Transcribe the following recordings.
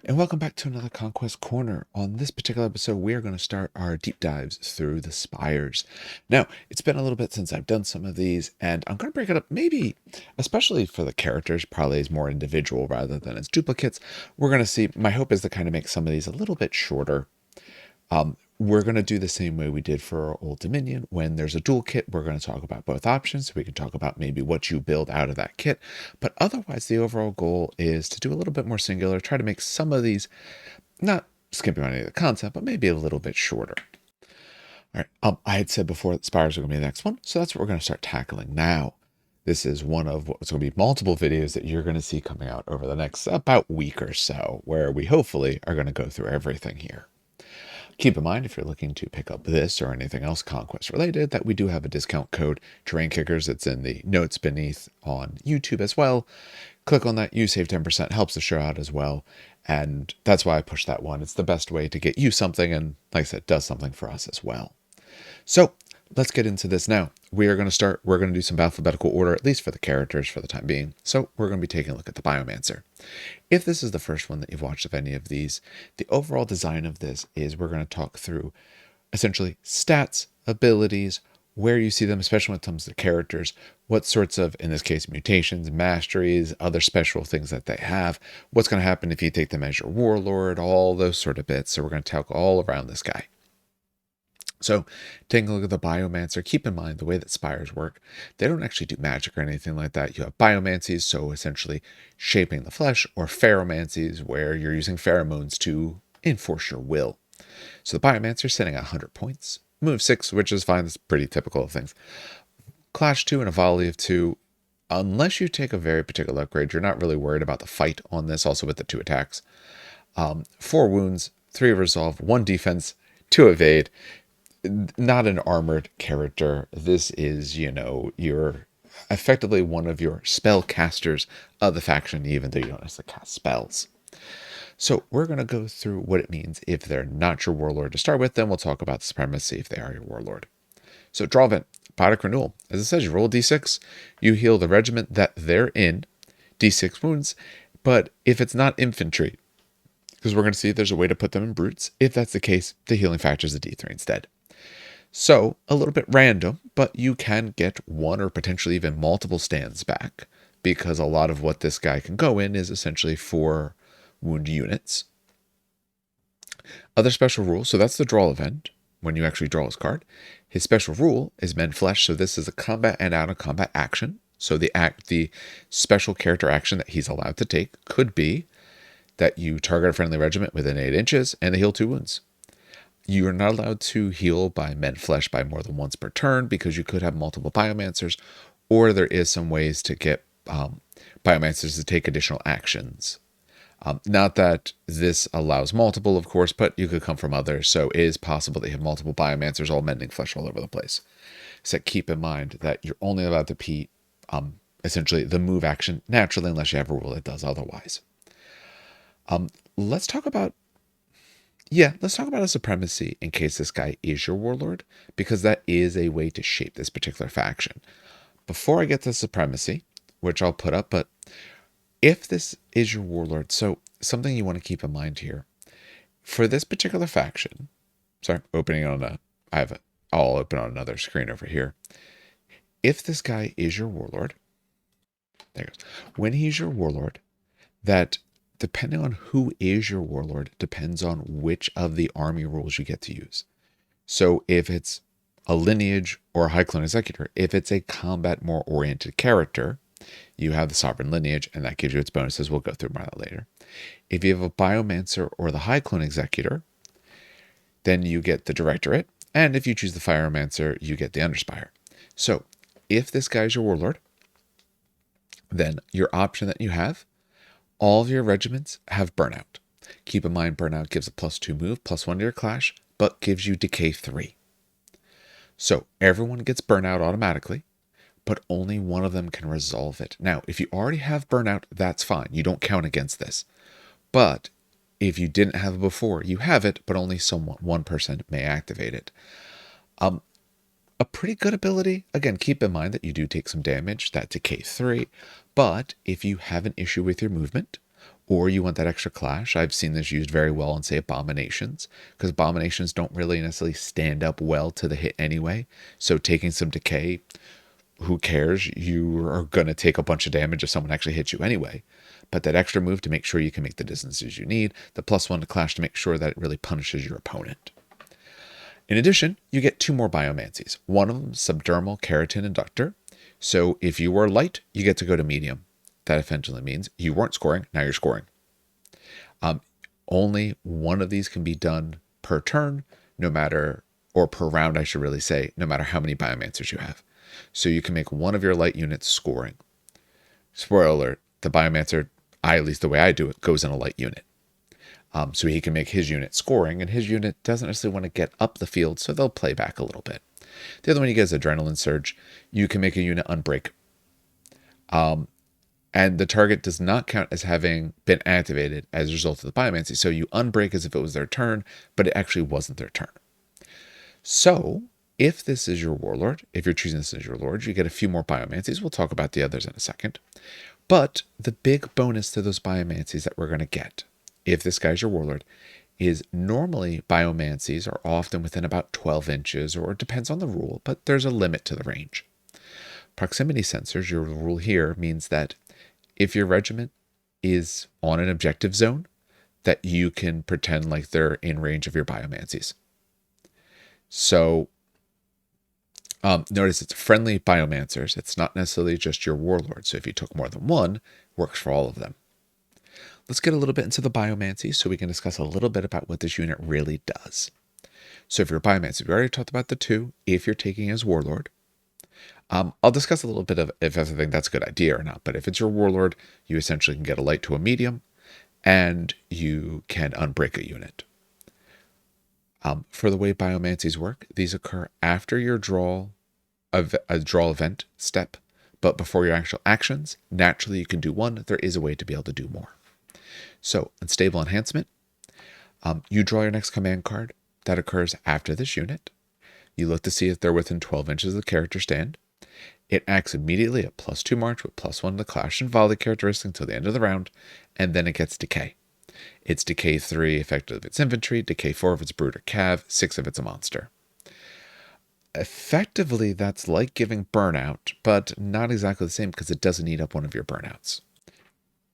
and welcome back to another Conquest Corner. On this particular episode, we are going to start our deep dives through the Spires. Now, it's been a little bit since I've done some of these, and I'm going to break it up maybe, especially for the characters, probably as more individual rather than as duplicates. We're going to see, my hope is to kind of make some of these a little bit shorter. We're going to do the same way we did for our Old Dominion. When there's a dual kit, we're going to talk about both options. We can talk about maybe what you build out of that kit. But otherwise, the overall goal is to do a little bit more singular, try to make some of these, not skipping on any of the content, but maybe a little bit shorter. All right, I had said before that Spires are going to be the next one, so that's what we're going to start tackling now. This is one of what's going to be multiple videos that you're going to see coming out over the next about week or so, where we hopefully are going to go through everything here. Keep in mind, if you're looking to pick up this or anything else Conquest related, that we do have a discount code, Terrain Kickers. It's in the notes beneath on YouTube as well. Click on that, you save 10%, helps the show out as well. And that's why I push that one. It's the best way to get you something, and like I said, does something for us as well. So let's get into this now. We're going to do some alphabetical order, at least for the characters for the time being. So we're going to be taking a look at the Biomancer. If this is the first one that you've watched of any of these, the overall design of this is we're going to talk through essentially stats, abilities, where you see them, especially when it comes to characters, what sorts of, in this case, mutations, masteries, other special things that they have, what's going to happen if you take them as your warlord, all those sort of bits. So we're going to talk all around this guy. So taking a look at the Biomancer, keep in mind the way that Spires work, they don't actually do magic or anything like that. You have Biomancies, so essentially shaping the flesh, or Pheromancies, where you're using pheromones to enforce your will. So the Biomancer is sitting at 100 points. Move 6, which is fine, that's pretty typical of things. Clash 2 and a volley of 2. Unless you take a very particular upgrade, you're not really worried about the fight on this, also with the 2 attacks. 4 wounds, 3 resolve, 1 defense, 2 evade. Not an armored character. This is, you're effectively one of your spell casters of the faction, even though you don't necessarily cast spells. So we're going to go through what it means if they're not your warlord to start with. Then we'll talk about the supremacy if they are your warlord. So draw event, Biotic Renewal. As it says, you roll a d6, you heal the regiment that they're in, d6 wounds. But if it's not infantry, because we're going to see if there's a way to put them in brutes, if that's the case, the healing factor is a d3 instead. So, a little bit random, but you can get one or potentially even multiple stands back, because a lot of what this guy can go in is essentially 4 wound units. Other special rules, so that's the draw event, when you actually draw his card. His special rule is Mend Flesh, so this is a combat and out of combat action. So the special character action that he's allowed to take could be that you target a friendly regiment within 8 inches and they heal 2 wounds. You are not allowed to heal by Mend Flesh by more than once per turn, because you could have multiple Biomancers, or there is some ways to get Biomancers to take additional actions. Not that this allows multiple, of course, but you could come from others, so it is possible that you have multiple Biomancers all mending flesh all over the place. So keep in mind that you're only allowed to repeat essentially the move action naturally, unless you have a rule that does otherwise. Let's talk about a supremacy in case this guy is your warlord, because that is a way to shape this particular faction. Before I get to supremacy, which I'll put up, but if this is your warlord, so something you want to keep in mind here, for this particular faction, sorry, I'll open on another screen over here. If this guy is your warlord, there it goes. When he's your warlord, that depending on who is your warlord depends on which of the army rules you get to use. So if it's a lineage or a high clone executor, if it's a combat more oriented character, you have the sovereign lineage, and that gives you its bonuses. We'll go through more of that later. If you have a Biomancer or the high clone executor, then you get the directorate, and if you choose the Pyromancer, you get the underspire. So if this guy is your warlord, then your option that you have, all of your regiments have burnout. Keep in mind, burnout gives a +2 move, +1 to your clash, but gives you decay 3. So everyone gets burnout automatically, but only one of them can resolve it. Now, if you already have burnout, that's fine. You don't count against this. But if you didn't have it before, you have it, but only one person may activate it. A pretty good ability. Again, keep in mind that you do take some damage, that decay 3. But if you have an issue with your movement, or you want that extra clash. I've seen this used very well in, say, abominations, because abominations don't really necessarily stand up well to the hit anyway. So taking some decay, who cares? You are going to take a bunch of damage if someone actually hits you anyway. But that extra move to make sure you can make the distances you need, the +1 to clash to make sure that it really punishes your opponent. In addition, you get 2 more Biomancies. One of them, Subdermal Keratin Inductor. So if you were light, you get to go to medium. That essentially means you weren't scoring, now you're scoring. Only one of these can be done per turn, no matter, or per round, I should really say, no matter how many Biomancers you have. So you can make one of your light units scoring. Spoiler alert, the Biomancer, at least the way I do it, goes in a light unit. So he can make his unit scoring, and his unit doesn't necessarily want to get up the field, so they'll play back a little bit. The other one you get is Adrenaline Surge. You can make a unit unbreak. And the target does not count as having been activated as a result of the Biomancy. So you unbreak as if it was their turn, but it actually wasn't their turn. So if this is your warlord, if you're choosing this as your lord, you get a few more Biomancies. We'll talk about the others in a second. But the big bonus to those Biomancies that we're going to get, if this guy's your warlord, is normally Biomancies are often within about 12 inches, or it depends on the rule, but there's a limit to the range. Proximity sensors, your rule here, means that if your regiment is on an objective zone, that you can pretend like they're in range of your Biomancies. So notice it's friendly Biomancers. It's not necessarily just your warlord. So if you took more than one, works for all of them. Let's get a little bit into the Biomancy so we can discuss a little bit about what this unit really does. So if you're a Biomancer, we already talked about the 2, if you're taking as warlord. I'll discuss a little bit of if I think that's a good idea or not, but if it's your warlord, you essentially can get a light to a medium, and you can unbreak a unit. For the way Biomancies work, these occur after your draw event step, but before your actual actions. Naturally, you can do one. There is a way to be able to do more. So, Unstable Enhancement. You draw your next command card. That occurs after this unit. You look to see if they're within 12 inches of the character stand. It acts immediately at +2 March with +1 to clash and volley characteristic until the end of the round, and then it gets decay. It's decay 3 effective if it's infantry, decay 4 if it's brute or cav, 6 if it's a monster. Effectively, that's like giving burnout, but not exactly the same because it doesn't eat up one of your burnouts.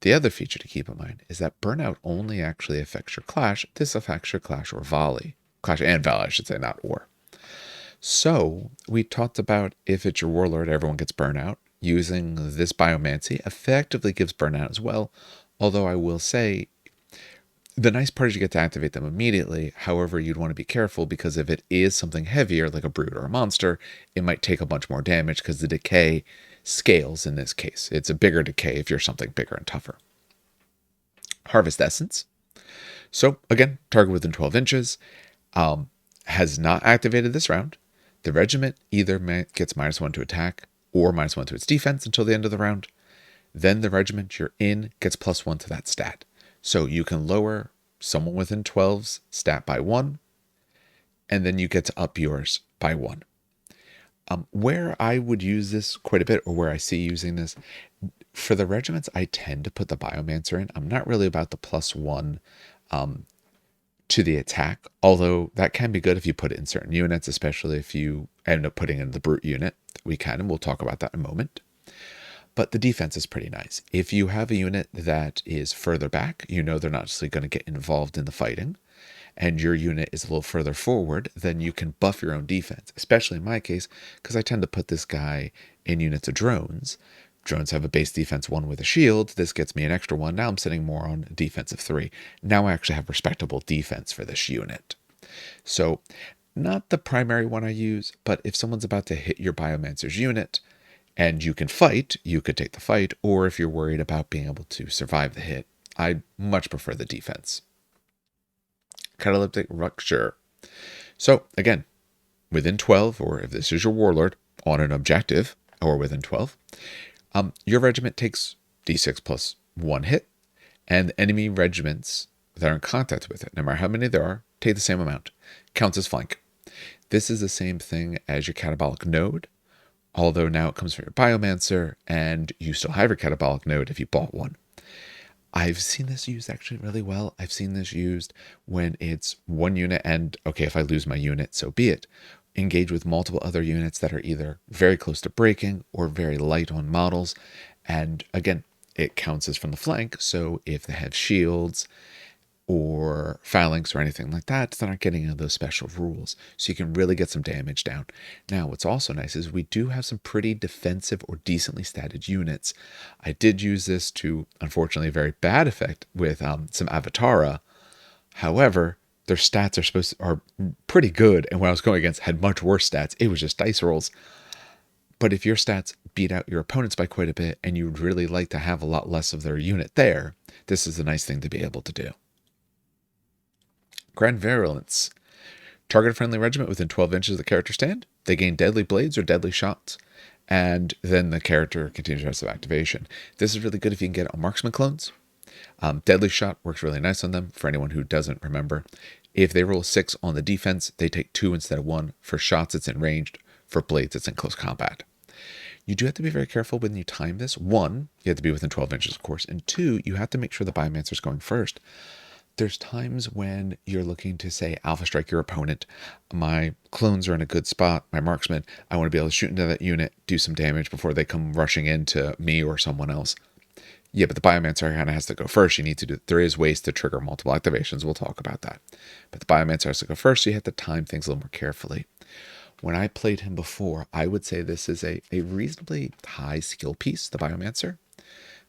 The other feature to keep in mind is that burnout only actually affects your clash. This affects your clash or volley. Clash and volley, I should say, not or. So we talked about if it's your warlord, everyone gets burnout. Using this Biomancy effectively gives burnout as well. Although I will say, the nice part is you get to activate them immediately. However, you'd want to be careful because if it is something heavier, like a brute or a monster, it might take a bunch more damage because the decay scales in this case. It's a bigger decay if you're something bigger and tougher. Harvest Essence. So again, target within 12 inches. Has not activated this round. The regiment either gets -1 to attack or -1 to its defense until the end of the round. Then the regiment you're in gets +1 to that stat. So you can lower someone within 12's stat by 1, and then you get to up yours by 1. Where I would use this quite a bit, or where I see using this, for the regiments, I tend to put the Biomancer in. I'm not really about the +1 to the attack, although that can be good if you put it in certain units, especially if you end up putting in the brute unit. We can, and we'll talk about that in a moment. But the defense is pretty nice. If you have a unit that is further back, you know they're not just going to get involved in the fighting, and your unit is a little further forward, then you can buff your own defense, especially in my case, because I tend to put this guy in units of drones. Drones have a base defense 1 with a shield. This gets me an extra 1. Now I'm sitting more on defensive 3. Now I actually have respectable defense for this unit. So not the primary one I use, but if someone's about to hit your Biomancer's unit and you can fight, you could take the fight. Or if you're worried about being able to survive the hit, I much prefer the defense. Catalytic Rupture. So again, within 12, or if this is your warlord on an objective or within 12, your regiment takes d6 plus 1 hit, and enemy regiments that are in contact with it, no matter how many there are, take the same amount. Counts as flank. This is the same thing as your catabolic node, although now it comes from your Biomancer, and you still have your catabolic node if you bought one. I've seen this used actually really well. I've seen this used when it's one unit and, okay, if I lose my unit, so be it. Engage with multiple other units that are either very close to breaking or very light on models. And again, it counts as from the flank. So if they have shields or phalanx or anything like that, they're not getting into those special rules. So you can really get some damage down. Now, what's also nice is we do have some pretty defensive or decently statted units. I did use this to, unfortunately, a very bad effect with some Avatara. However, their stats are pretty good, and when I was going against had much worse stats. It was just dice rolls. But if your stats beat out your opponents by quite a bit, and you'd really like to have a lot less of their unit there, this is a nice thing to be able to do. Grand Virulence. Target a friendly regiment within 12 inches of the character stand. They gain deadly blades or deadly shots. And then the character continues the rest of activation. This is really good if you can get it on marksman clones. Deadly shot works really nice on them for anyone who doesn't remember. If they roll a 6 on the defense, they take 2 instead of 1. For shots, it's in ranged. For blades, it's in close combat. You do have to be very careful when you time this. 1, you have to be within 12 inches, of course. And 2, you have to make sure the Biomancer is going first. There's times when you're looking to, say, alpha strike your opponent. My clones are in a good spot, my marksman. I want to be able to shoot into that unit, do some damage before they come rushing into me or someone else. Yeah, but the Biomancer kind of has to go first. You need to do. There is ways to trigger multiple activations. We'll talk about that. But the Biomancer has to go first, so you have to time things a little more carefully. When I played him before, I would say this is a reasonably high skill piece, the Biomancer.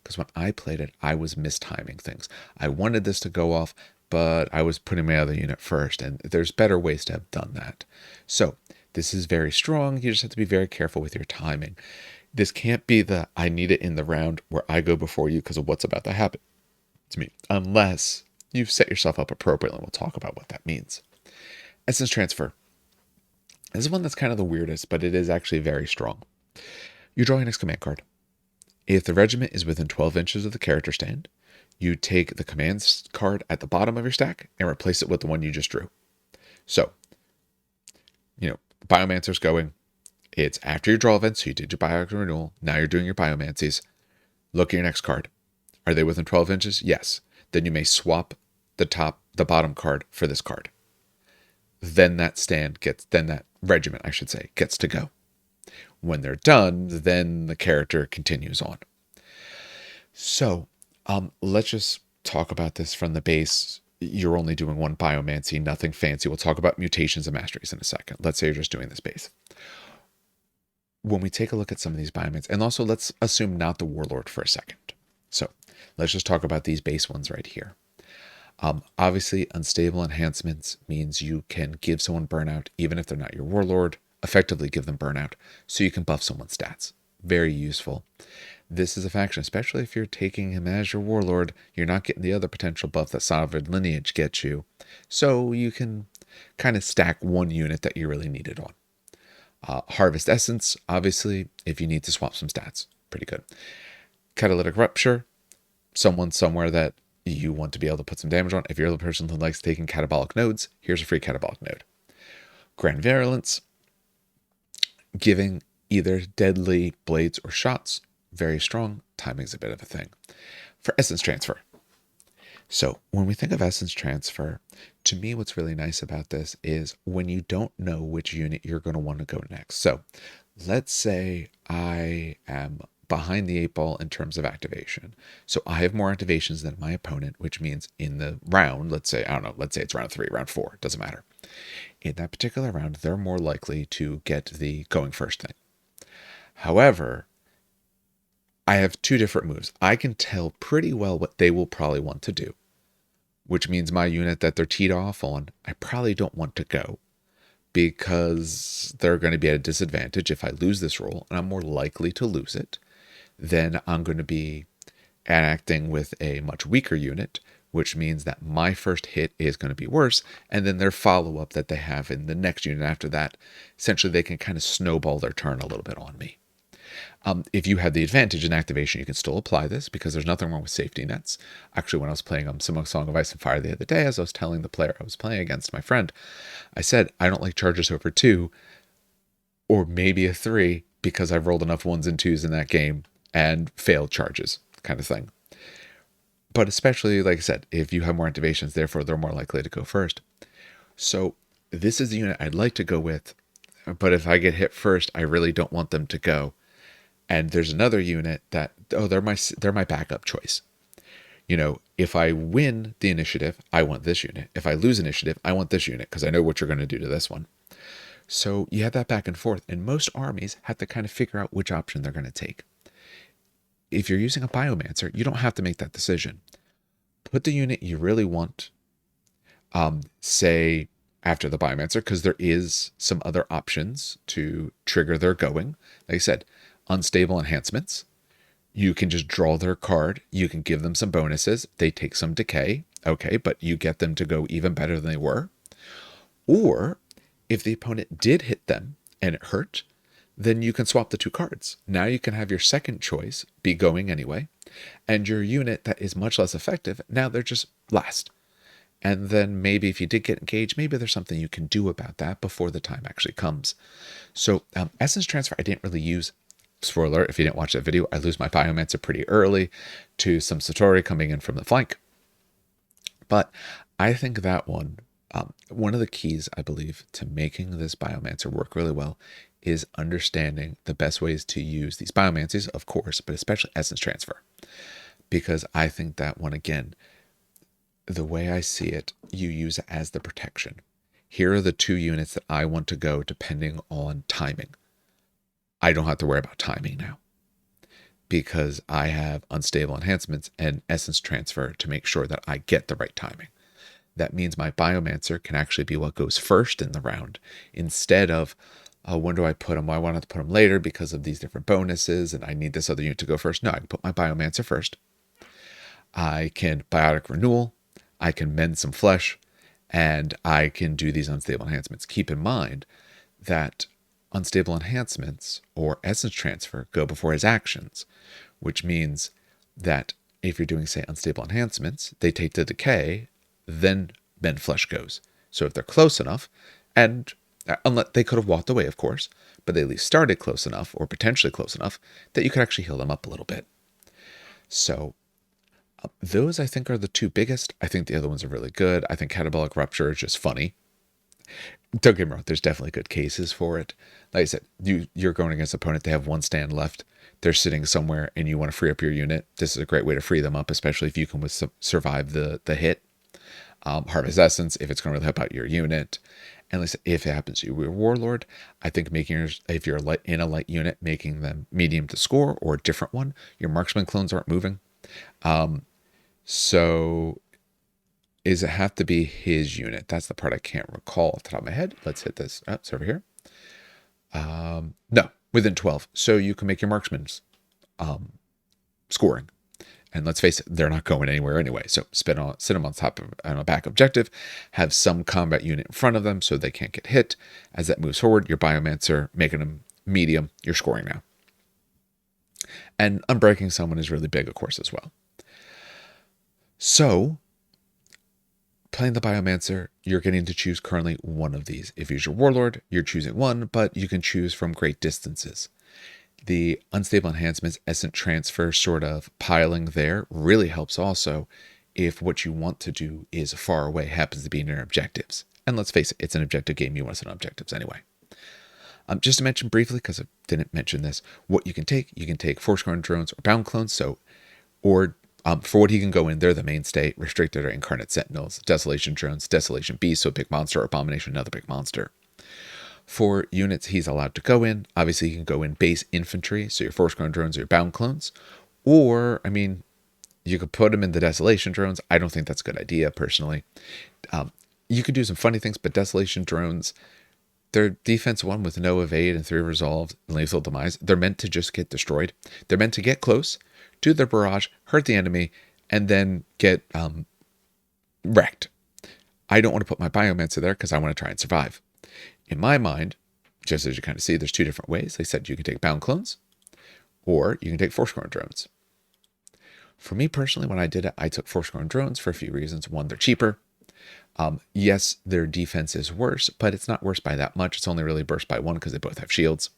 Because when I played it, I was mistiming things. I wanted this to go off, but I was putting my other unit first, and there's better ways to have done that. So this is very strong. You just have to be very careful with your timing. This can't be the I need it in the round where I go before you because of what's about to happen to me, unless you've set yourself up appropriately, and we'll talk about what that means. Essence Transfer. This is one that's kind of the weirdest, but it is actually very strong. You draw your next command card. If the regiment is within 12 inches of the character stand, you take the commands card at the bottom of your stack and replace it with the one you just drew. So, Biomancer's going. It's after your draw event, so you did your Biomancer renewal. Now you're doing your Biomancies. Look at your next card. Are they within 12 inches? Yes. Then you may swap the bottom card for this card. Then that regiment, I should say, gets to go. When they're done, then the character continues on. So, let's just talk about this from the base. You're only doing one Biomancy, nothing fancy. We'll talk about mutations and masteries in a second. Let's say you're just doing this base. When we take a look at some of these Biomancers, and also let's assume not the warlord for a second. So, let's just talk about these base ones right here. Obviously, unstable enhancements means you can give someone burnout, even if they're not your warlord. Effectively give them burnout so you can buff someone's stats. Very useful. This is a faction, especially if you're taking him as your warlord, you're not getting the other potential buff that Sovereign Lineage gets you. So you can kind of stack one unit that you really need it on. Harvest Essence, obviously, if you need to swap some stats. Pretty good. Catalytic Rupture, someone somewhere that you want to be able to put some damage on. If you're the person who likes taking catabolic nodes, here's a free catabolic node. Grand Virulence, giving either deadly blades or shots. Very strong. Timing's a bit of a thing. For Essence Transfer. So when we think of Essence Transfer, to me what's really nice about this is when you don't know which unit you're going to want to go next. So let's say I am behind the 8 ball in terms of activation. So I have more activations than my opponent, which means in the round, let's say it's round 3, round 4, doesn't matter. In that particular round, they're more likely to get the going first thing. However, I have 2 different moves. I can tell pretty well what they will probably want to do, which means my unit that they're teed off on, I probably don't want to go because they're going to be at a disadvantage if I lose this roll, and I'm more likely to lose it. Then I'm going to be acting with a much weaker unit, which means that my first hit is going to be worse, and then their follow-up that they have in the next unit after that, essentially they can kind of snowball their turn a little bit on me. If you have the advantage in activation, you can still apply this because there's nothing wrong with safety nets. Actually, when I was playing Song of Ice and Fire the other day, as I was telling the player I was playing against, my friend, I said, I don't like charges over 2 or maybe a 3 because I've rolled enough 1s and 2s in that game and failed charges kind of thing. But especially, like I said, if you have more activations, therefore they're more likely to go first. So this is the unit I'd like to go with, but if I get hit first, I really don't want them to go. And there's another unit that, oh, they're my backup choice. If I win the initiative, I want this unit. If I lose initiative, I want this unit because I know what you're going to do to this one. So you have that back and forth, and most armies have to kind of figure out which option they're going to take. If you're using a Biomancer, you don't have to make that decision. Put the unit you really want, say, after the Biomancer, because there is some other options to trigger their going. Like I said, unstable enhancements. You can just draw their card. You can give them some bonuses. They take some decay. Okay, but you get them to go even better than they were. Or if the opponent did hit them and it hurt, then you can swap the two cards. Now you can have your second choice be going anyway, and your unit that is much less effective, now they're just last. And then maybe if you did get engaged, maybe there's something you can do about that before the time actually comes. So Essence Transfer, I didn't really use. Spoiler, if you didn't watch that video, I lose my Biomancer pretty early to some Satori coming in from the flank. But I think that one of the keys, I believe, to making this Biomancer work really well is understanding the best ways to use these Biomancers, of course, but especially Essence Transfer. Because I think that one, again, the way I see it, you use it as the protection. Here are the two units that I want to go depending on timing. I don't have to worry about timing now because I have unstable enhancements and essence transfer to make sure that I get the right timing. That means my Biomancer can actually be what goes first in the round instead of, when do I put them? Well, I want to put them later because of these different bonuses and I need this other unit to go first. No, I can put my Biomancer first. I can Biotic Renewal. I can mend some flesh. And I can do these unstable enhancements. Keep in mind that unstable enhancements or essence transfer go before his actions, which means that if you're doing, say, unstable enhancements, they take the decay, then mend flesh goes. So if they're close enough, and unless they could have walked away, of course, but they at least started close enough or potentially close enough that you could actually heal them up a little bit. So those, I think, are the two biggest. I think the other ones are really good. I think Catabolic Rupture is just funny. Don't get me wrong, there's definitely good cases for it. Like I said, you're going against an opponent, they have one stand left, they're sitting somewhere, and you want to free up your unit. This is a great way to free them up, especially if you can survive the hit. Harvest Essence, if it's going to really help out your unit. And if it happens to you, your Warlord, I think if you're in a light unit, making them medium to score or a different one, your Marksman clones aren't moving. So is it have to be his unit? That's the part I can't recall off the top of my head. Let's hit this. Oh, it's over here. No, within 12. So you can make your marksman's scoring. And let's face it, they're not going anywhere anyway. So sit them on top of a back objective, have some combat unit in front of them so they can't get hit. As that moves forward, your Biomancer, making them medium, you're scoring now. And unbreaking someone is really big, of course, as well. So playing the Biomancer, you're getting to choose currently one of these. If you use your Warlord, you're choosing one, but you can choose from great distances. The unstable enhancements, essence transfer sort of piling there really helps also if what you want to do is far away, happens to be near objectives. And let's face it, it's an objective game. You want some objectives anyway. Just to mention briefly, because I didn't mention this, what you can take Force-Grown Drones or Bound Clones. For what he can go in, they're the mainstay. Restricted or Incarnate Sentinels, Desolation Drones, Desolation Beast, so big monster, or Abomination, another big monster. For units he's allowed to go in, obviously you can go in base infantry, so your Force-Grown Drones or your Bound Clones. Or, you could put them in the Desolation Drones. I don't think that's a good idea, personally. You could do some funny things, but Desolation Drones, they're defense 1 with no evade and 3 resolved and lethal demise. They're meant to just get destroyed. They're meant to get close, do their barrage, hurt the enemy, and then get wrecked. I don't want to put my Biomancer there because I want to try and survive. In my mind, just as you kind of see, there's two different ways. They said you can take Bound Clones or you can take Force-Grown Drones. For me personally, when I did it, I took Force-Grown Drones for a few reasons. One, they're cheaper. Yes, their defense is worse, but it's not worse by that much. It's only really worse by 1 because they both have shields.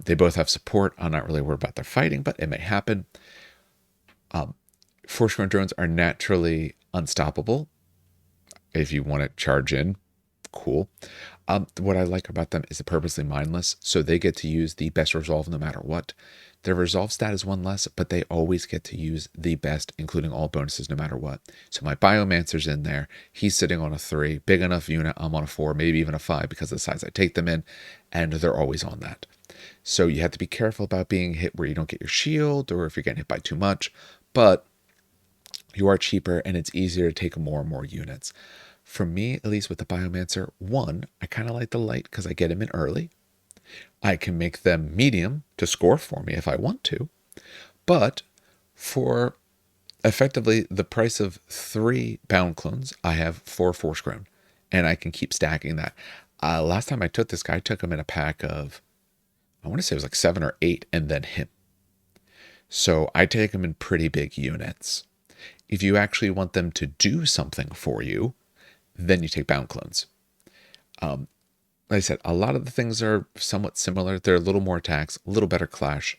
They both have support. I'm not really worried about their fighting, but it may happen. Force grown drones are naturally unstoppable. If you want to charge in, cool. What I like about them is they're purposely mindless, so they get to use the best resolve no matter what. Their resolve stat is one less, but they always get to use the best, including all bonuses no matter what. So my Biomancer's in there. He's sitting on a 3, big enough unit. I'm on a 4, maybe even a 5 because of the size I take them in, and they're always on that. So you have to be careful about being hit where you don't get your shield or if you're getting hit by too much, but you are cheaper and it's easier to take more and more units. For me, at least with the Biomancer, one, I kind of like the light because I get him in early. I can make them medium to score for me if I want to. But for effectively the price of 3 bound clones, I have 4 force grown. And I can keep stacking that. Last time I took this guy, I took him in a pack of, I want to say it was like 7 or 8, and then him. So I take them in pretty big units. If you actually want them to do something for you, then you take bound clones. Like I said, a lot of the things are somewhat similar. They're a little more attacks, a little better clash,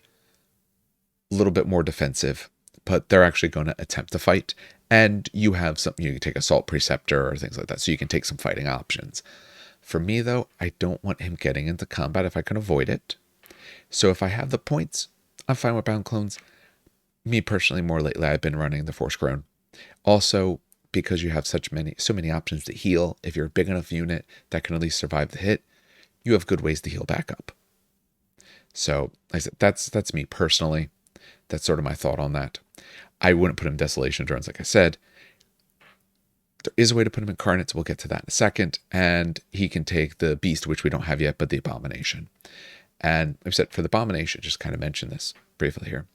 a little bit more defensive, but they're actually going to attempt to fight. And you have something, you can take Assault Preceptor or things like that, so you can take some fighting options. For me, though, I don't want him getting into combat if I can avoid it. So if I have the points, I'm fine with bound clones. Me personally, more lately, I've been running the Force Grown. Also, because you have so many options to heal, if you're a big enough unit that can at least survive the hit, you have good ways to heal back up. So, like I said, that's me personally. That's sort of my thought on that. I wouldn't put him in Desolation Drones, like I said. There is a way to put him in Carnates. We'll get to that in a second. And he can take the Beast, which we don't have yet, but the Abomination. And I've said for the Abomination, just kind of mention this briefly here.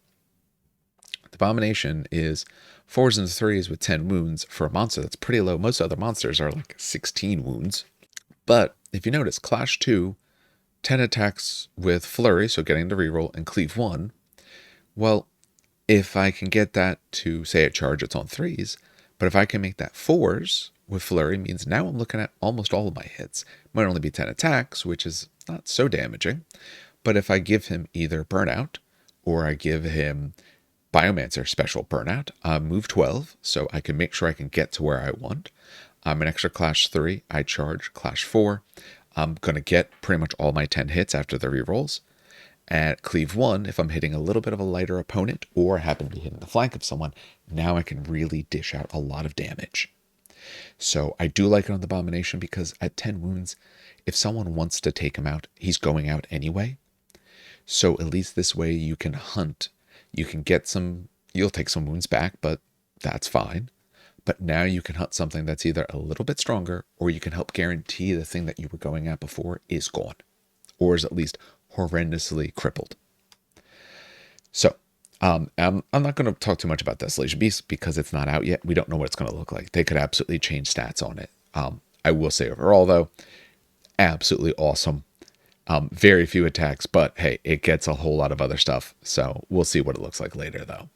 The Abomination is 4s and 3s with 10 wounds for a monster. That's pretty low. Most other monsters are like 16 wounds. But if you notice, Clash 2, 10 attacks with Flurry, so getting the reroll, and Cleave 1. Well, if I can get that to, say, a charge, it's on 3s. But if I can make that 4s with Flurry, means now I'm looking at almost all of my hits. Might only be 10 attacks, which is not so damaging. But if I give him either Burnout, or I give him Biomancer special Burnout, move 12, so I can make sure I can get to where I want. I'm an extra Clash 3, I charge Clash 4. I'm going to get pretty much all my 10 hits after the rerolls. At Cleave 1, if I'm hitting a little bit of a lighter opponent, or I happen to be hitting the flank of someone, now I can really dish out a lot of damage. So I do like it on the Abomination because at 10 wounds, if someone wants to take him out, he's going out anyway. So at least this way you can hunt. You can get some, you'll take some wounds back, but that's fine. But now you can hunt something that's either a little bit stronger, or you can help guarantee the thing that you were going at before is gone, or is at least horrendously crippled. So I'm not going to talk too much about Desolation Beast because it's not out yet. We don't know what it's going to look like. They could absolutely change stats on it. I will say overall, though, absolutely awesome. Very few attacks, but hey, it gets a whole lot of other stuff. So we'll see what it looks like later, though.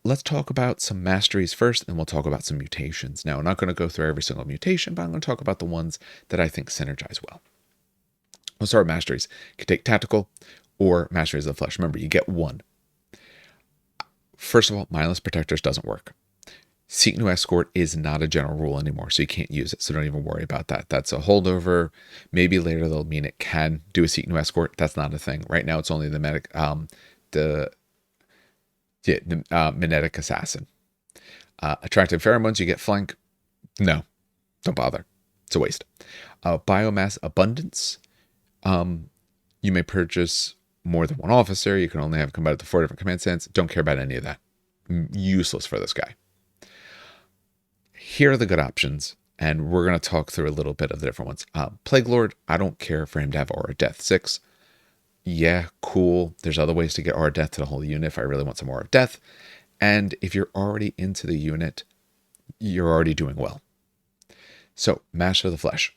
Let's talk about some masteries first, and we'll talk about some mutations. Now, I'm not going to go through every single mutation, but I'm going to talk about the ones that I think synergize well. We'll start with masteries. You can take tactical or masteries of the flesh. Remember, you get one. First of all, mindless protectors doesn't work. Seek new escort is not a general rule anymore, so you can't use it. So don't even worry about that. That's a holdover. Maybe later they'll mean it can do a seek new escort. That's not a thing. Right now, it's only the Magnetic Assassin. Attractive pheromones, you get flank. No, don't bother. It's a waste. Biomass abundance. You may purchase more than one officer. You can only have combat to 4 different command stands. Don't care about any of that. Useless for this guy. Here are the good options, and we're going to talk through a little bit of the different ones. Plague Lord, I don't care for him to have Aura Death 6. Yeah, cool. There's other ways to get Aura Death to the whole unit if I really want some Aura Death. And if you're already into the unit, you're already doing well. So, Master of the Flesh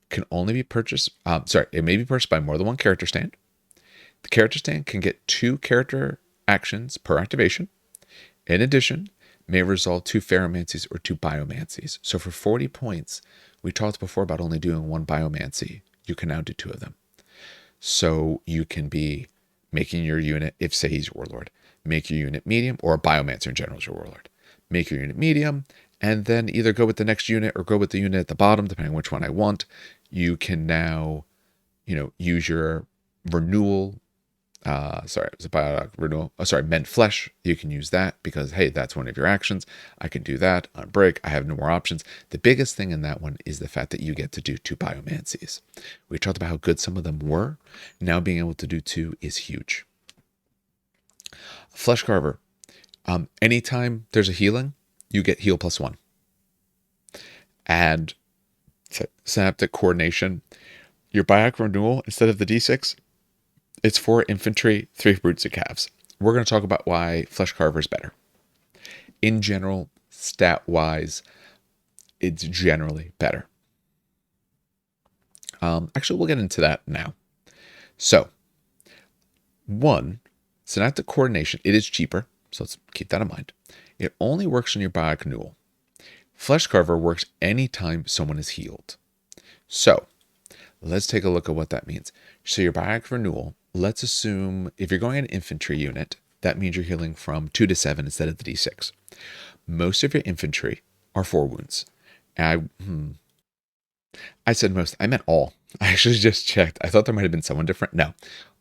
can only be purchased, it may be purchased by more than one character stand. The character stand can get 2 character actions per activation. In addition, may resolve 2 Pheromancies or 2 Biomancies. So for 40 points, we talked before about only doing 1 Biomancy. You can now do 2 of them. So you can be making your unit, if say he's your warlord, make your unit medium, or a biomancer in general is your warlord. Make your unit medium, and then either go with the next unit or go with the unit at the bottom, depending on which one I want. You can now, use your renewal. Sorry, it was a biotic renewal. Oh, sorry, mend flesh. You can use that because, hey, that's one of your actions. I can do that on break. I have no more options. The biggest thing in that one is the fact that you get to do 2 biomancies. We talked about how good some of them were. Now being able to do 2 is huge. Flesh Carver. Anytime there's a healing, you get heal +1. Add synaptic coordination. Your biotic renewal, instead of the D6, it's 4 infantry, 3 brutes and calves. We're going to talk about why Flesh Carver is better. In general, stat-wise, it's generally better. Actually, we'll get into that now. So, 1, synaptic coordination, it is cheaper, so let's keep that in mind. It only works on your biotic renewal. Flesh Carver works anytime someone is healed. So, let's take a look at what that means. So your biotic renewal, let's assume if you're going an infantry unit, that means you're healing from 2 to 7 instead of the D6. Most of your infantry are 4 wounds. And I said most, I meant all. I actually just checked. I thought there might have been someone different. No,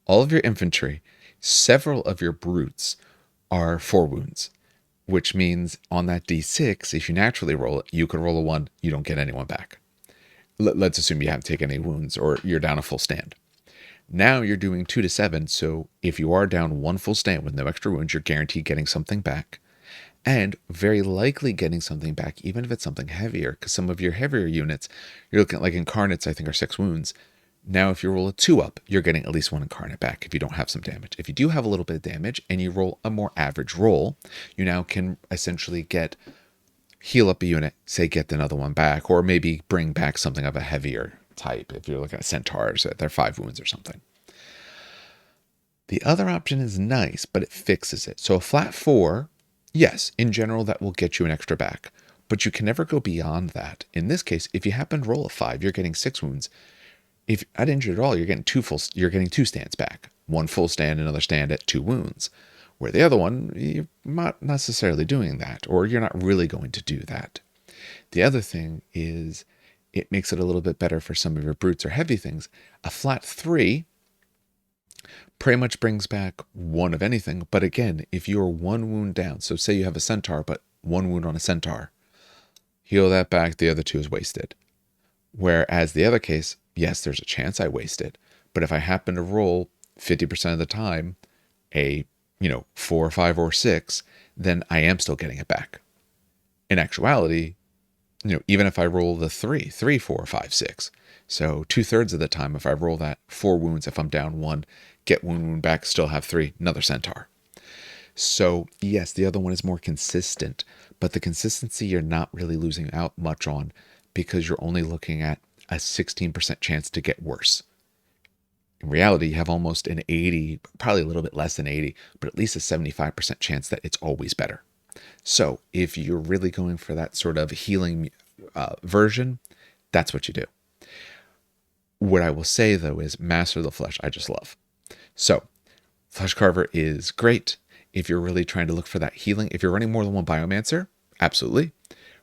all of your infantry, several of your brutes are 4 wounds, which means on that D6, if you naturally roll it, you can roll a 1, you don't get anyone back. Let's assume you haven't taken any wounds or you're down a full stand. Now you're doing 2 to 7, so if you are down 1 full stand with no extra wounds, you're guaranteed getting something back. And very likely getting something back, even if it's something heavier, because some of your heavier units, you're looking at like incarnates, I think are 6 wounds. Now if you roll a 2 up, you're getting at least 1 incarnate back if you don't have some damage. If you do have a little bit of damage and you roll a more average roll, you now can essentially heal up a unit, say get another one back, or maybe bring back something of a heavier type. If you're looking at centaurs, they're 5 wounds or something. The other option is nice, but it fixes it. So a flat 4, yes, in general, that will get you an extra back, but you can never go beyond that. In this case, if you happen to roll a 5, you're getting 6 wounds. If not injured at all, you're getting 2 stands back. 1 full stand, another stand at 2 wounds. Where the other one, you're not necessarily doing that, or you're not really going to do that. The other thing is it makes it a little bit better for some of your brutes or heavy things. A flat 3 pretty much brings back 1 of anything, but again, if you're 1 wound down, so say you have a centaur, but 1 wound on a centaur, heal that back, the other 2 is wasted. Whereas the other case, yes, there's a chance I waste it, but if I happen to roll 50% of the time a 4 or 5 or 6, then I am still getting it back. In actuality, even if I roll the 3, 4, 5, 6. So 2/3 of the time, if I roll that 4 wounds, if I'm down 1, get 1 wound back, still have 3, another centaur. So yes, the other one is more consistent, but the consistency you're not really losing out much on because you're only looking at a 16% chance to get worse. In reality, you have almost an 80, probably a little bit less than 80, but at least a 75% chance that it's always better. So if you're really going for that sort of healing version, that's what you do. What I will say, though, is Master of the Flesh, I just love. So Flesh Carver is great if you're really trying to look for that healing. If you're running more than 1 Biomancer, absolutely.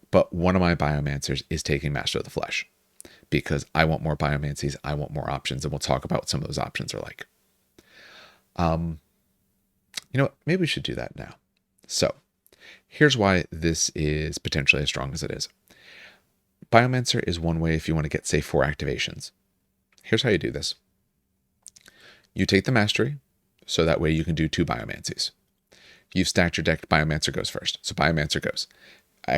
But one of my Biomancers is taking Master of the Flesh because I want more Biomancies. I want more options, and we'll talk about what some of those options are like. You know what? Maybe we should do that now. So here's why this is potentially as strong as it is. Biomancer is one way if you want to get, say, 4 activations. Here's how you do this. You take the mastery, so that way you can do 2 Biomancies. You've stacked your deck, Biomancer goes first. So Biomancer goes.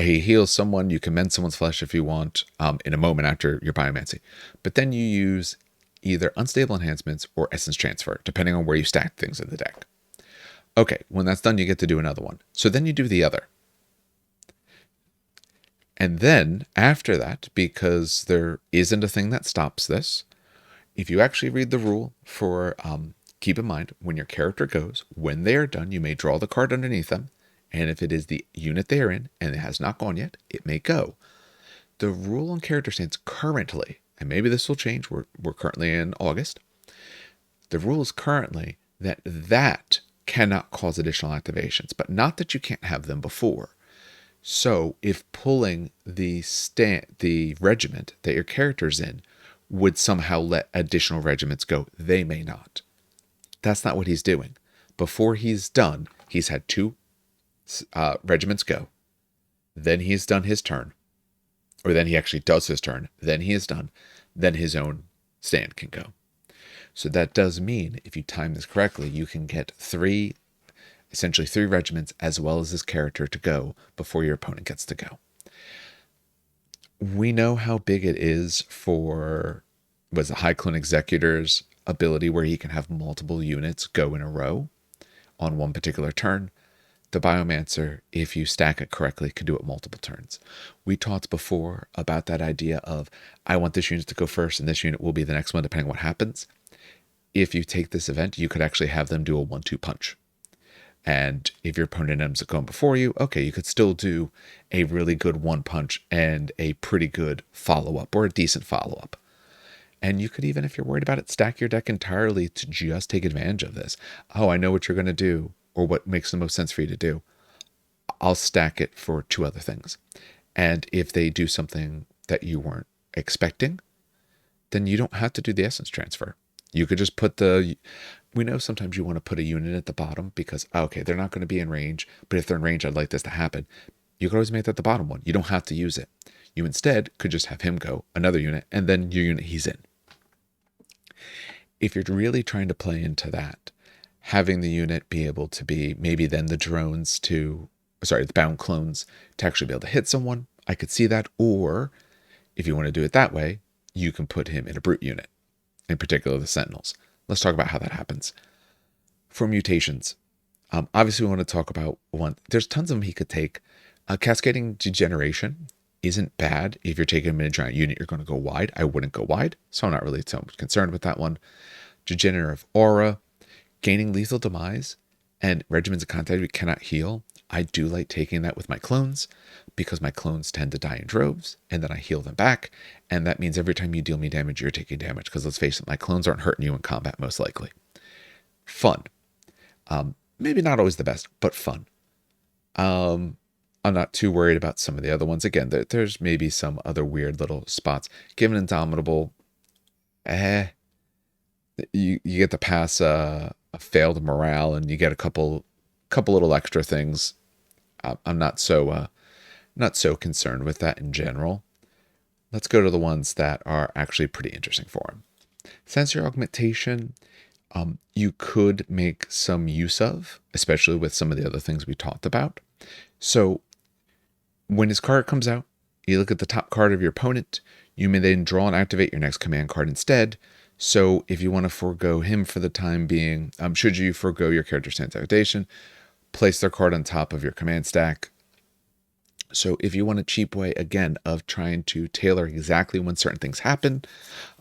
He heals someone, you can mend someone's flesh if you want in a moment after your Biomancy. But then you use either Unstable Enhancements or Essence Transfer, depending on where you stack things in the deck. Okay, when that's done, you get to do another one. So then you do the other. And then after that, because there isn't a thing that stops this, if you actually read the rule for, keep in mind, when your character goes, when they are done, you may draw the card underneath them. And if it is the unit they are in and it has not gone yet, it may go. The rule on character stands currently, and maybe this will change, we're currently in August. The rule is currently that cannot cause additional activations, but not that you can't have them before. So if pulling the regiment that your character's in would somehow let additional regiments go, they may not. That's not what he's doing. Before he's done, he's had two regiments go. Then he's done his turn. Or then he actually does his turn. Then he is done. Then his own stand can go. So that does mean, if you time this correctly, you can get essentially three regiments as well as his character to go before your opponent gets to go. We know how big it is for the High Clone Executor's ability where he can have multiple units go in a row on one particular turn. The Biomancer, if you stack it correctly, can do it multiple turns. We talked before about that idea of, I want this unit to go first and this unit will be the next one depending on what happens. If you take this event, you could actually have them do a 1-2 punch. And if your opponent ends up going before you, okay, you could still do a really good one punch and a pretty good follow-up or a decent follow-up. And you could even, if you're worried about it, stack your deck entirely to just take advantage of this. Oh, I know what you're going to do or what makes the most sense for you to do. I'll stack it for two other things. And if they do something that you weren't expecting, then you don't have to do the essence transfer. You could just put we know sometimes you want to put a unit at the bottom because, okay, they're not going to be in range, but if they're in range, I'd like this to happen. You could always make that the bottom one. You don't have to use it. You instead could just have him go, another unit, and then your unit he's in. If you're really trying to play into that, having the unit be able to be maybe then the bound clones to actually be able to hit someone, I could see that. Or if you want to do it that way, you can put him in a brute unit, in particular the Sentinels. Let's talk about how that happens. For mutations, obviously we want to talk about one. There's tons of them he could take. Cascading Degeneration isn't bad. If you're taking a mid-giant unit, you're going to go wide. I wouldn't go wide, so I'm not really so concerned with that one. Degenerative Aura, gaining Lethal Demise, and Regiments of Contact we cannot heal. I do like taking that with my clones because my clones tend to die in droves, and then I heal them back, and that means every time you deal me damage, you're taking damage, because let's face it, my clones aren't hurting you in combat most likely. Fun. Maybe not always the best, but fun. I'm not too worried about some of the other ones. Again, there's maybe some other weird little spots. Given Indomitable, you get to pass a failed morale, and you get a couple little extra things. I'm not so concerned with that in general. Let's go to the ones that are actually pretty interesting for him. Sensory Augmentation, you could make some use of, especially with some of the other things we talked about. So when his card comes out, you look at the top card of your opponent. You may then draw and activate your next command card instead. So if you want to forego him for the time being, should you forego your character's stance activation, place their card on top of your command stack. So if you want a cheap way, again, of trying to tailor exactly when certain things happen,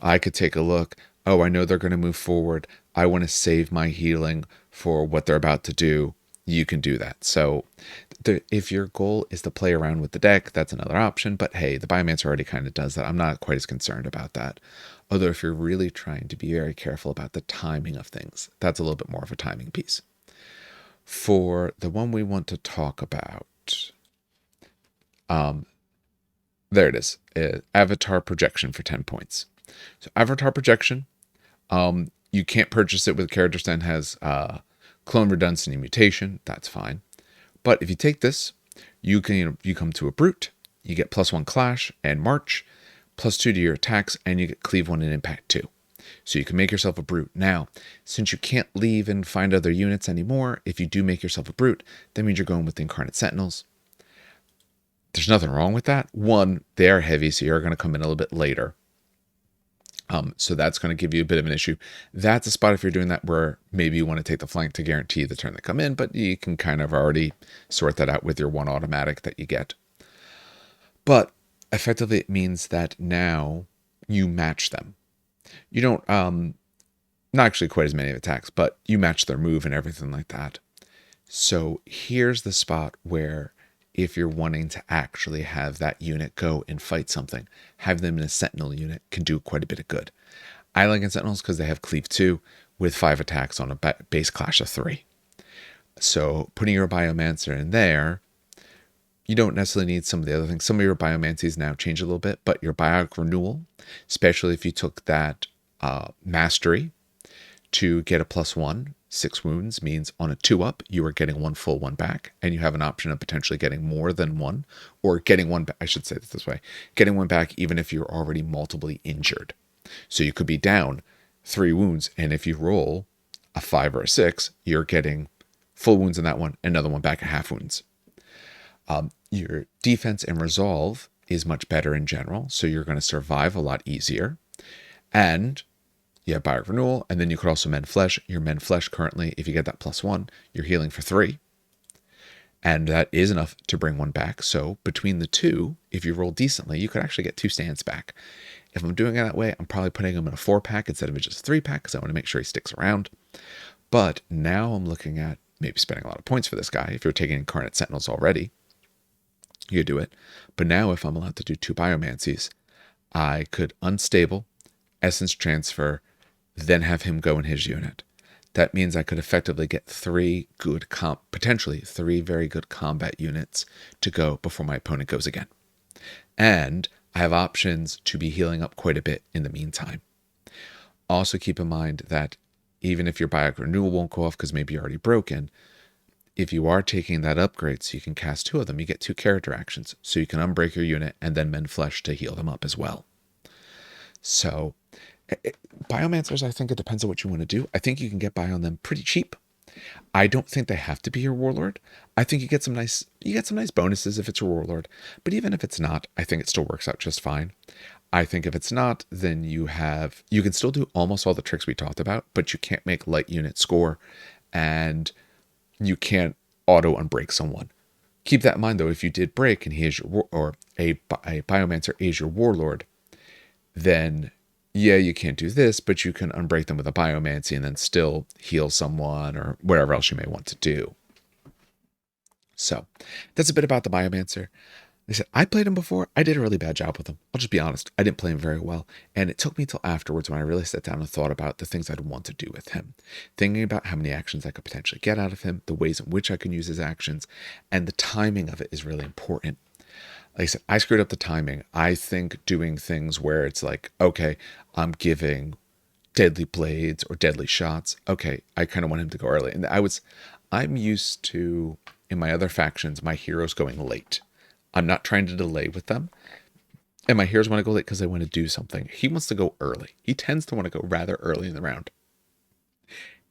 I could take a look. Oh, I know they're going to move forward. I want to save my healing for what they're about to do. You can do that. So if your goal is to play around with the deck, that's another option. But hey, the Biomancer already kind of does that. I'm not quite as concerned about that. Although if you're really trying to be very careful about the timing of things, that's a little bit more of a timing piece. For the one we want to talk about, there it is. Avatar Projection for 10 points. So Avatar Projection, you can't purchase it with a character that has clone redundancy mutation. That's fine. But if you take this, you come to a brute, you get +1 clash and march, +2 to your attacks, and you get cleave 1 and impact 2. So you can make yourself a brute. Now, since you can't leave and find other units anymore, if you do make yourself a brute, that means you're going with the Incarnate Sentinels. There's nothing wrong with that. One, they are heavy, so you're going to come in a little bit later. So that's going to give you a bit of an issue. That's a spot if you're doing that where maybe you want to take the flank to guarantee the turn they come in, but you can kind of already sort that out with your one automatic that you get. But effectively, it means that now you match them. You don't, not actually quite as many attacks, but you match their move and everything like that. So here's the spot where if you're wanting to actually have that unit go and fight something, have them in a Sentinel unit can do quite a bit of good. I like in Sentinels because they have Cleave 2, with 5 attacks on a base clash of 3. So putting your Biomancer in there, you don't necessarily need some of the other things. Some of your Biomancies now change a little bit, but your Biotic Renewal, especially if you took that Mastery to get a +1, 6 wounds means on a 2-up, you are getting 1 full 1 back, and you have an option of potentially getting more than 1, or getting 1 back, I should say it this way, getting 1 back even if you're already multiply injured. So you could be down 3 wounds, and if you roll a 5 or a 6, you're getting full wounds in that one, another one back at half wounds. Your defense and resolve is much better in general, so you're going to survive a lot easier. And you have Biotic Renewal, and then you could also Mend Flesh. Your Mend Flesh currently, if you get that +1, you're healing for 3. And that is enough to bring 1 back. So between the two, if you roll decently, you could actually get 2 stands back. If I'm doing it that way, I'm probably putting him in a 4-pack instead of just a 3-pack because I want to make sure he sticks around. But now I'm looking at maybe spending a lot of points for this guy. If you're taking Incarnate Sentinels already, you do it. But now if I'm allowed to do 2 Biomancies, I could Unstable, Essence Transfer, then have him go in his unit. That means I could effectively get 3 good potentially 3 very good combat units to go before my opponent goes again. And I have options to be healing up quite a bit in the meantime. Also keep in mind that even if your Biotic Renewal won't go off because maybe you're already broken, if you are taking that upgrade so you can cast 2 of them, you get 2 character actions. So you can unbreak your unit and then Mend Flesh to heal them up as well. So Biomancers, I think it depends on what you want to do. I think you can get by on them pretty cheap. I don't think they have to be your warlord. I think you get some nice bonuses if it's your warlord. But even if it's not, I think it still works out just fine. I think if it's not, then you can still do almost all the tricks we talked about, but you can't make light unit score, and you can't auto unbreak someone. Keep that in mind though. If you did break and he is your or a Biomancer is your warlord, then yeah, you can't do this, but you can unbreak them with a Biomancy and then still heal someone or whatever else you may want to do. So that's a bit about the Biomancer. They said, I played him before. I did a really bad job with him. I'll just be honest. I didn't play him very well. And it took me till afterwards when I really sat down and thought about the things I'd want to do with him. Thinking about how many actions I could potentially get out of him, the ways in which I can use his actions, and the timing of it is really important. Like I said, I screwed up the timing. I think doing things where it's like, okay, I'm giving deadly blades or deadly shots. Okay, I kind of want him to go early. And I'm used to, in my other factions, my heroes going late. I'm not trying to delay with them. And my heroes want to go late because they want to do something. He wants to go early. He tends to want to go rather early in the round.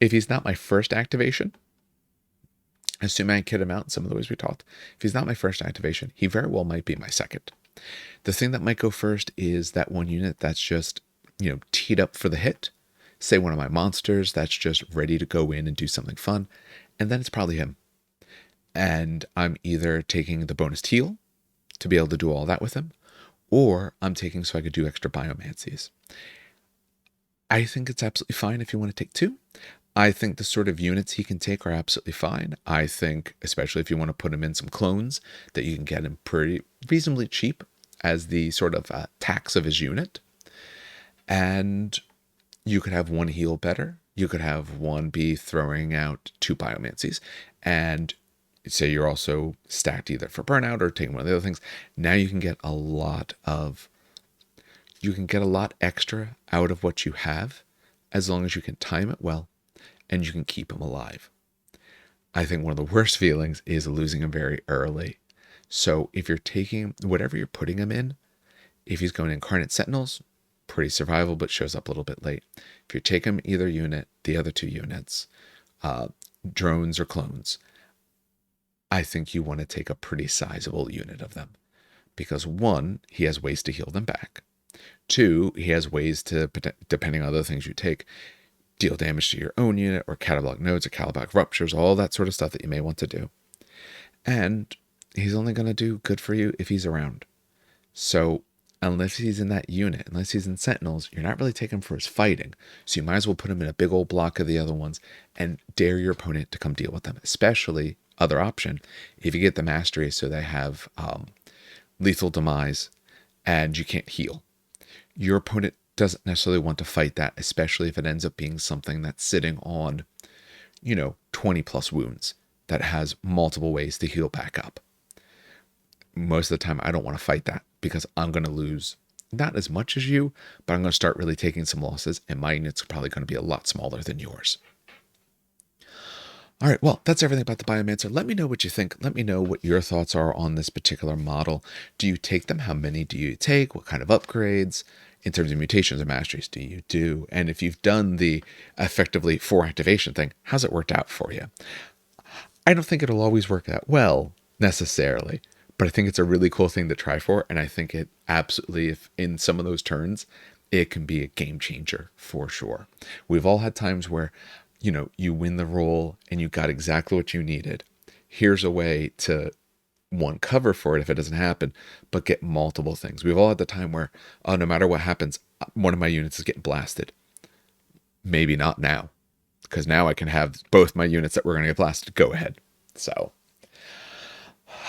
If he's not my first activation, assuming I kid him out in some of the ways we talked, if he's not my first activation, he very well might be my second. The thing that might go first is that one unit that's just, teed up for the hit. Say one of my monsters that's just ready to go in and do something fun. And then it's probably him. And I'm either taking the bonus heal to be able to do all that with him, or I'm taking so I could do extra Biomancies. I think it's absolutely fine if you want to take 2. I think the sort of units he can take are absolutely fine. I think, especially if you want to put him in some clones, that you can get him pretty reasonably cheap as the sort of tax of his unit. And you could have 1 heal better. You could have 1 be throwing out 2 Biomancies. And say you're also stacked either for burnout or taking one of the other things. Now you can get a lot extra out of what you have as long as you can time it well and you can keep him alive. I think one of the worst feelings is losing him very early. So if you're taking whatever you're putting him in, if he's going Incarnate Sentinels, pretty survival, but shows up a little bit late. If you take him either unit, the other 2 units, drones or clones, I think you want to take a pretty sizable unit of them. Because 1, he has ways to heal them back. 2, he has ways to, depending on other things you take, deal damage to your own unit or catabolic nodes or catabolic ruptures, all that sort of stuff that you may want to do. And he's only going to do good for you if he's around. So unless he's in that unit, unless he's in Sentinels, you're not really taking him for his fighting. So you might as well put him in a big old block of the other ones and dare your opponent to come deal with them. Especially, other option, if you get the mastery so they have lethal demise and you can't heal. Your opponent doesn't necessarily want to fight that, especially if it ends up being something that's sitting on, 20 plus wounds that has multiple ways to heal back up. Most of the time, I don't want to fight that because I'm going to lose not as much as you, but I'm going to start really taking some losses, and my unit's probably going to be a lot smaller than yours. All right, well, that's everything about the Biomancer. Let me know what you think. Let me know what your thoughts are on this particular model. Do you take them? How many do you take? What kind of upgrades? In terms of mutations or masteries, do you do? And if you've done the effectively 4 activation thing, how's it worked out for you? I don't think it'll always work that well, necessarily, but I think it's a really cool thing to try for, and I think it absolutely, if in some of those turns, it can be a game changer for sure. We've all had times where, you win the roll and you got exactly what you needed. Here's a way to, one, cover for it if it doesn't happen, but get multiple things. We've all had the time where, no matter what happens, one of my units is getting blasted. Maybe not now, because now I can have both my units that were going to get blasted go ahead. So,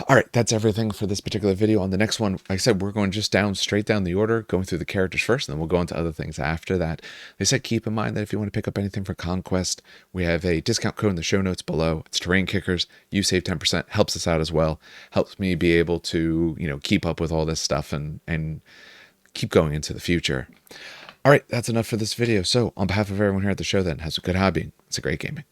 all right, that's everything for this particular video. On the next one, like I said, we're going just straight down the order, going through the characters first, and then we'll go into other things after that. They said keep in mind that if you want to pick up anything for Conquest, we have a discount code in the show notes below. It's Terrain Kickers. You save 10%. Helps us out as well. Helps me be able to, keep up with all this stuff and keep going into the future. All right, that's enough for this video. So on behalf of everyone here at the show, then, have a good hobby. It's a great gaming.